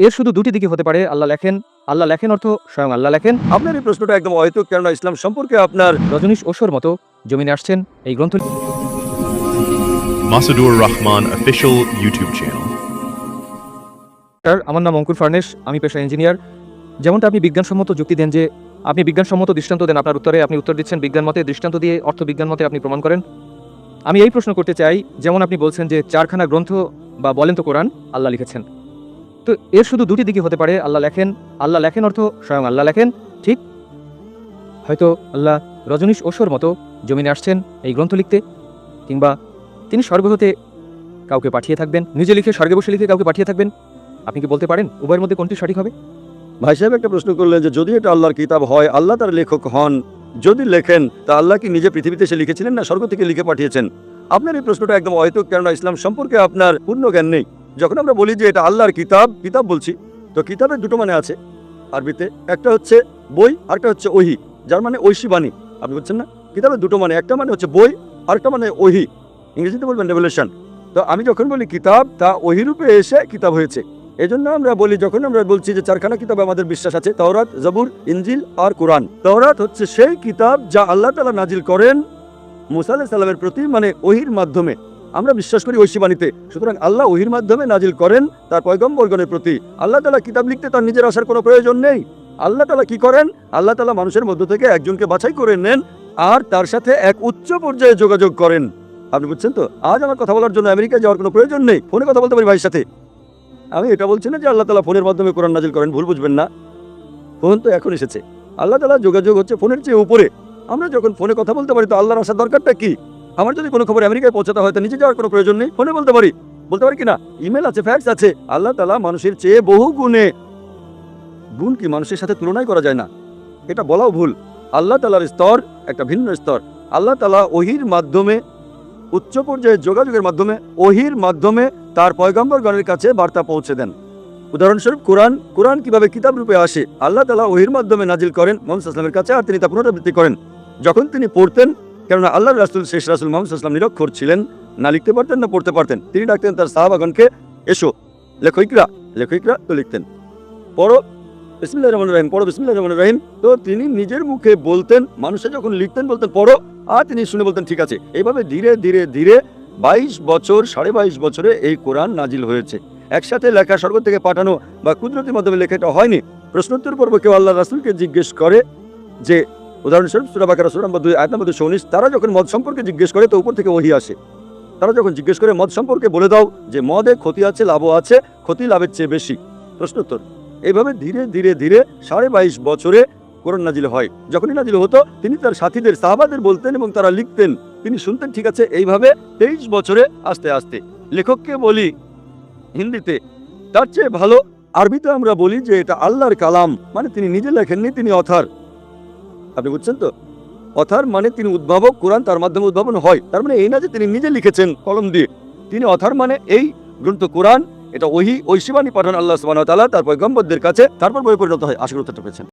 এর শুধু দুটি দিকই হতে পারে। আল্লাহ লেখেন অর্থ স্বয়ং আল্লাহ লেখেন। আপনার এই প্রশ্নটা একদম অহেতুক, কেননা ইসলাম সম্পর্কে আপনার রজনীশ ওশোর মতো জমিনে আসছেন এই গ্রন্থ। Masadur Rahman official YouTube channel. আমার নাম অঙ্কুর ফার্নেস, আমি পেশা ইঞ্জিনিয়ার। যেমনটা আপনি বিজ্ঞানসম্মত যুক্তি দেন, যে আপনি বিজ্ঞানসম্মত দৃষ্টান্ত দেন, আপনার উত্তরে আপনি উত্তর দিচ্ছেন বিজ্ঞান মতে, দৃষ্টান্ত দিয়ে অর্থ বিজ্ঞান মতে আপনি প্রমাণ করেন। আমি এই প্রশ্ন করতে চাই, যেমন আপনি বলছেন যে 4খানা গ্রন্থ বা বলেন তো কোরআন আল্লাহ লিখেছেন, তো এর শুধু দুটি দিকই হতে পারে। আল্লাহ লেখেন অর্থ স্বয়ং আল্লাহ লেখেন, ঠিক। হয়তো আল্লাহ রজনীশ ওশোর মতো জমিনে আসছেন এই গ্রন্থ লিখতে, কিংবা তিনি স্বর্গ হতে কাউকে পাঠিয়ে থাকবেন, নিজে লিখে স্বর্গে বসে লিখে কাউকে পাঠিয়ে থাকবেন। আপনি কি বলতে পারেন উভয়ের মধ্যে কোনটি সঠিক হবে? ভাই সাহেব একটা প্রশ্ন করলেন যে যদি এটা আল্লাহর কিতাব হয়, আল্লাহ তার লেখক হন, যদি লেখেন, তা আল্লাহ কি নিজে পৃথিবীতে এসে লিখেছিলেন না স্বর্গ থেকে লিখে পাঠিয়েছেন? আপনার এই প্রশ্নটা একদম অহেতুক, কেননা ইসলাম সম্পর্কে আপনার পূর্ণ জ্ঞান নেই। যখন আমরা বলি যে এটা আল্লাহর কিতাব বলছি, তো কিতাবের দুটো মানে আছে আরবিতে, একটা হচ্ছে বই, আরেকটা হচ্ছে ওহি, যার মানে ঐশী বাণী। আপনি বলছেন না কিতাবের দুটো মানে, একটা মানে হচ্ছে বই, আরেকটা মানে ওহি, ইংরেজিতে বলবেন রেভেলেশন। তো আমি যখন বলি কিতাব, তা ওহি রূপে এসে কিতাব হয়েছে। এই জন্য আমরা বলি, যখন আমরা বলছি যে 4খানা কিতাবে আমাদের বিশ্বাস আছে, তাওরাত, জবুর, ইনজিল আর কোরআন। তাওরাত হচ্ছে সেই কিতাব যা আল্লাহ তাআলা নাজিল করেন মুসা আলাইহিস সালামের প্রতি, মানে ওহির মাধ্যমে। আমরা বিশ্বাস করি ঐশী বাণীতে, সুতরাং আল্লাহ ওহির মাধ্যমে নাজিল করেন তার পয়গম্বরগণের প্রতি। আল্লাহ তাআলা কিতাব লিখতে তার নিজের আসার কোনো প্রয়োজন নেই। আল্লাহ তাআলা কি করেন? আল্লাহ তাআলা মানুষের মধ্য থেকে একজনকে বাছাই করে নেন আর তার সাথে এক উচ্চ পর্যায়ে যোগাযোগ করেন। আপনি বুঝছেন তো? আজ আমার কথা বলার জন্য আমেরিকায় যাওয়ার কোনো প্রয়োজন নেই, ফোনে কথা বলতে পারি ভাইয়ের সাথে। আমি এটা বলছি না যে আল্লাহ তাআলা ফোনের মাধ্যমে কোরআন নাজিল করেন, ভুল বুঝবেন না। ফোন তো এখন এসেছে, আল্লাহ তাআলা যোগাযোগ হচ্ছে ফোনের চেয়ে উপরে। আমরা যখন ফোনে কথা বলতে পারি, তো আল্লাহর আসার দরকারটা কি? আমার যদি কোনো খবর আমেরিকায় পৌঁছাতে হয়, তো নিচে যাওয়ার কোনো প্রয়োজন নেই, ফোনে বলতে পারি কিনা? ইমেল আছে, ফ্যাক্স আছে। আল্লাহ তাআলা মানুষের চেয়ে বহু গুণে, গুণ কি মানুষের সাথে তুলনাই করা যায় না, এটা বলাও ভুল। আল্লাহ তাআলার স্তর একটা ভিন্ন স্তর। আল্লাহ তাআলা ওহির মাধ্যমে, উচ্চ পর্যায়ে যোগাযোগের মাধ্যমে, ওহির মাধ্যমে তার পয়গম্বরগণের কাছে বার্তা পৌঁছে দেন। উদাহরণস্বরূপ কোরআন কিভাবে কিতাব রূপে আসে? আল্লাহ তাআলা ওহির মাধ্যমে নাজিল করেন মুহাম্মদ সাল্লাল্লাহু আলাইহি ওয়াসাল্লামের কাছে, আর তিনি তা পুনরাবৃত্তি করেন যখন তিনি পড়তেন। কেননা আল্লাহর রাসূল, শেষ রাসূল মুহাম্মদ সাল্লাল্লাহু আলাইহি ওয়াসাল্লাম নিরক্ষর ছিলেন, না লিখতে পারতেন না পড়তে পারতেন। তিনি ডাকতেন তার সাহাবাগণকে, এসো লেখো ইকরা, তো লিখতেন, পড়ো বিসমিল্লাহির রহমানির রহিম, পড়ো বিসমিল্লাহির রহমানির রহিম। তো তিনি নিজের মুখে বলতেন, মানুষে যখন লিখতেন বলতেন পড়ো, আর তিনি শুনে বলতেন ঠিক আছে। এইভাবে ধীরে ধীরে ধীরে 22 বছর, 22.5 বছরে এই কোরআন নাজিল হয়েছে। একসাথে লেখা, স্বর্গ থেকে পাঠানো বা কুদরতের মাধ্যমে লেখা এটা হয়নি। প্রশ্নোত্তর পর্ব কেউ আল্লাহ রাসূলকে জিজ্ঞেস করে যে, উদাহরণস্বরূপ সূরা বাকারা সূরা নম্বর 2 আয়াত নম্বর 219, তারা যখন মদ সম্পর্কে জিজ্ঞেস করে, তো উপর থেকে ওহী আসে। তারা যখন জিজ্ঞেস করে মদ সম্পর্কে, বলে দাও যে মদে ক্ষতি আছে, লাভও আছে, ক্ষতি লাভের চেয়ে বেশি। প্রশ্নোত্তর। এইভাবে ধীরে ধীরে ধীরে 22.5 বছরে কোরআন নাজিল হয়। যখনই নাজিল হতো, তিনি তার সাথীদের, সাহাবাদের বলতেন এবং তারা লিখতেন, তিনি শুনতেন, ঠিক আছে। এইভাবে 23 বছরে আস্তে আস্তে। লেখককে বলি হিন্দিতে, তার চেয়ে ভালো আরবিতে আমরা বলি যে এটা আল্লাহর কালাম, মানে তিনি নিজে লেখেননি, তিনি অথার। আপনি বুঝছেন তো? অথার মানে তিনি উদ্ভাবক, কোরআন তার মাধ্যমে উদ্ভাবন হয়। তার মানে এই না যে তিনি নিজে লিখেছেন কলম দিয়ে। তিনি অথার, মানে এই গ্রন্থ কোরআন, এটা ঐশী বাণী পাঠান আল্লাহ সুবহানাহু ওয়া তাআলা তার পয়গম্বরদের কাছে, তারপর বই পরিণত হয়। আশা করি উত্তরটা পেয়েছেন।